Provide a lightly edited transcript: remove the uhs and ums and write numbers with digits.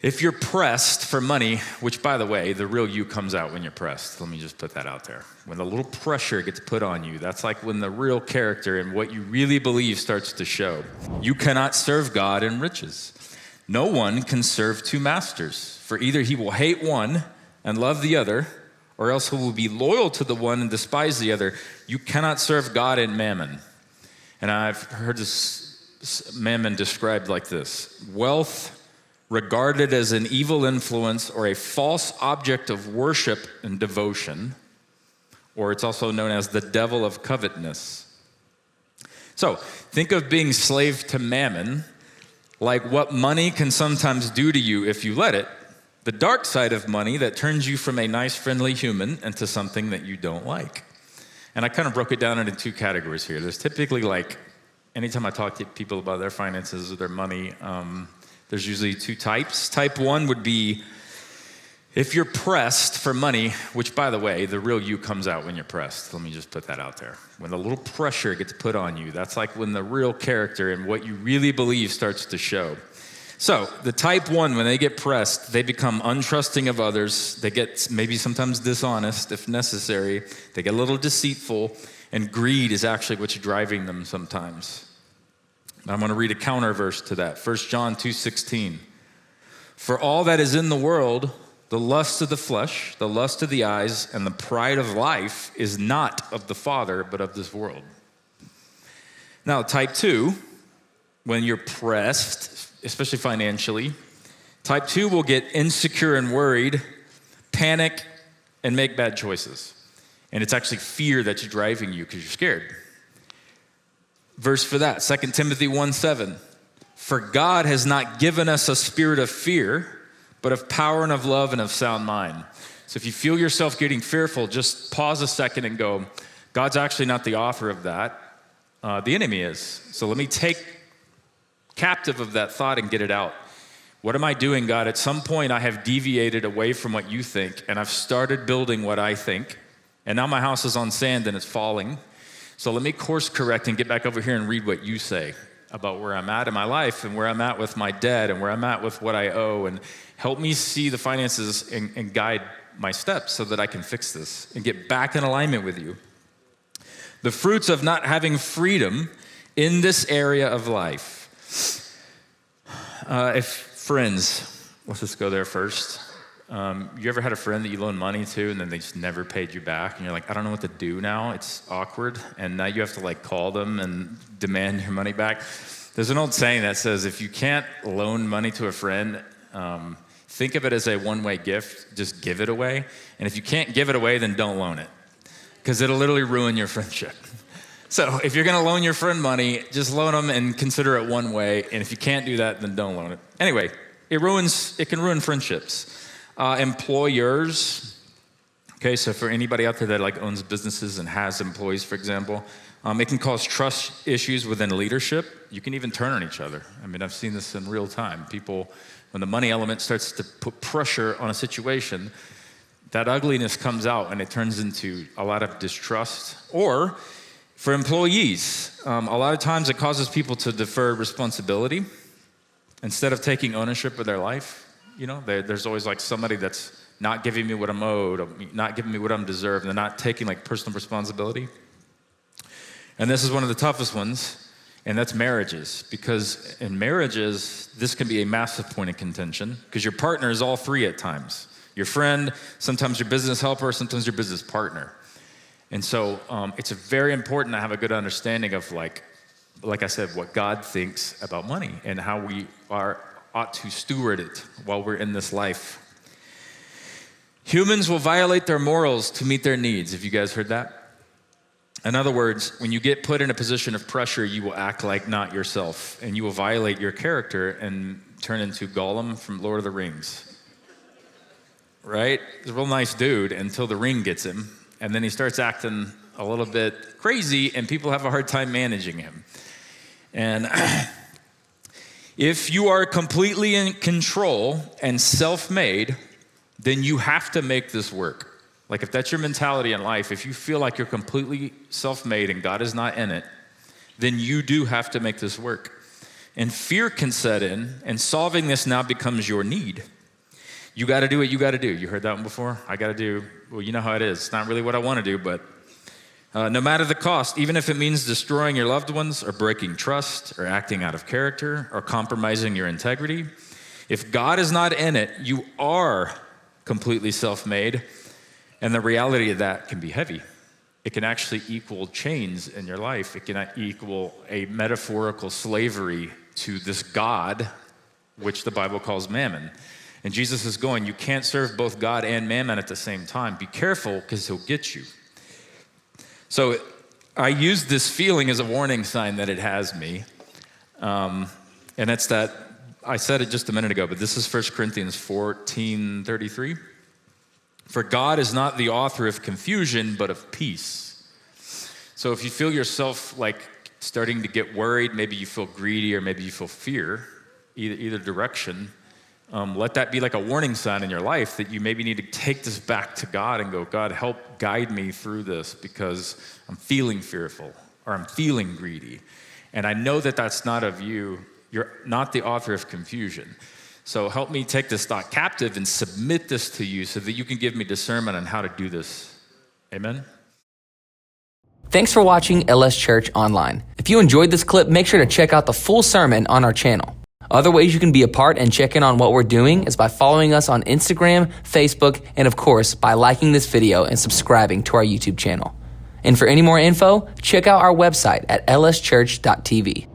If you're pressed for money, which, by the way, the real you comes out when you're pressed. Let me just put that out there. When a little pressure gets put on you, that's like when the real character and what you really believe starts to show. You cannot serve God and riches. No one can serve two masters, for either he will hate one and love the other, or else he will be loyal to the one and despise the other. You cannot serve God and mammon. And I've heard this mammon described like this: wealth regarded as an evil influence or a false object of worship and devotion, or it's also known as the devil of covetousness. So think of being slave to mammon like what money can sometimes do to you if you let it, the dark side of money that turns you from a nice, friendly human into something that you don't like. And I kind of broke it down into two categories here. There's typically, like, anytime I talk to people about their finances or their money, there's usually two types. Type one would be if you're pressed for money, which, by the way, the real you comes out when you're pressed. Let me just put that out there. When a little pressure gets put on you, that's like when the real character and what you really believe starts to show. So the type one, when they get pressed, they become untrusting of others. They get maybe sometimes dishonest if necessary. They get a little deceitful, and greed is actually what's driving them sometimes. I'm going to read a counter verse to that. 1 John 2:16. For all that is in the world, the lust of the flesh, the lust of the eyes, and the pride of life is not of the Father, but of this world. Now, type two, when you're pressed, especially financially, type two will get insecure and worried, panic, and make bad choices. And it's actually fear that's driving you because you're scared. Verse for that, 2 Timothy 1:7. For God has not given us a spirit of fear, but of power and of love and of sound mind. So if you feel yourself getting fearful, just pause a second and go, God's actually not the author of that. The enemy is. So let me take captive of that thought and get it out. What am I doing, God? At some point, I have deviated away from what you think, and I've started building what I think, and now my house is on sand and it's falling. So let me course correct and get back over here and read what you say about where I'm at in my life and where I'm at with my debt and where I'm at with what I owe, and help me see the finances and guide my steps so that I can fix this and get back in alignment with you. The fruits of not having freedom in this area of life. If friends, let's just go there first. You ever had a friend that you loaned money to and then they just never paid you back, and you're like, I don't know what to do now. It's awkward, and now you have to like call them and demand your money back. There's an old saying that says if you can't loan money to a friend, think of it as a one-way gift. Just give it away. And if you can't give it away, then don't loan it, because it'll literally ruin your friendship. So if you're going to loan your friend money, just loan them and consider it one way. And if you can't do that, then don't loan it. Anyway, it can ruin friendships. Employers. Okay, so for anybody out there that like owns businesses and has employees, for example, it can cause trust issues within leadership. You can even turn on each other. I mean, I've seen this in real time. People, when the money element starts to put pressure on a situation, that ugliness comes out and it turns into a lot of distrust. Or for employees, a lot of times it causes people to defer responsibility instead of taking ownership of their life. You know, there's always like somebody that's not giving me what I'm owed, not giving me what I'm deserved, and they're not taking like personal responsibility. And this is one of the toughest ones, and that's marriages. Because in marriages, this can be a massive point of contention, because your partner is all three at times. Your friend, sometimes your business helper, sometimes your business partner. And so it's very important to have a good understanding of like I said, what God thinks about money and how we ought to steward it while we're in this life. Humans will violate their morals to meet their needs. Have you guys heard that? In other words, when you get put in a position of pressure, you will act like not yourself, and you will violate your character and turn into Gollum from Lord of the Rings. Right? He's a real nice dude until the ring gets him, and then he starts acting a little bit crazy, and people have a hard time managing him. And if you are completely in control and self-made, then you have to make this work. Like if that's your mentality in life, if you feel like you're completely self-made and God is not in it, then you do have to make this work. And fear can set in, and solving this now becomes your need. You got to do what you got to do. You heard that one before? I got to do, well, you know how it is. It's not really what I want to do, but no matter the cost, even if it means destroying your loved ones or breaking trust or acting out of character or compromising your integrity, if God is not in it, you are completely self-made, and the reality of that can be heavy. It can actually equal chains in your life. It can equal a metaphorical slavery to this God, which the Bible calls mammon. And Jesus is going, you can't serve both God and mammon at the same time. Be careful, because he'll get you. So I use this feeling as a warning sign that it has me. And it's that, I said it just a minute ago, but this is 1 Corinthians 14:33. For God is not the author of confusion, but of peace. So if you feel yourself like starting to get worried, maybe you feel greedy or maybe you feel fear, either direction, let that be like a warning sign in your life that you maybe need to take this back to God and go, God, help guide me through this because I'm feeling fearful or I'm feeling greedy. And I know that that's not of you. You're not the author of confusion. So help me take this thought captive and submit this to you so that you can give me discernment on how to do this. Amen? Thanks for watching LS Church Online. If you enjoyed this clip, make sure to check out the full sermon on our channel. Other ways you can be a part and check in on what we're doing is by following us on Instagram, Facebook, and of course, by liking this video and subscribing to our YouTube channel. And for any more info, check out our website at lschurch.tv.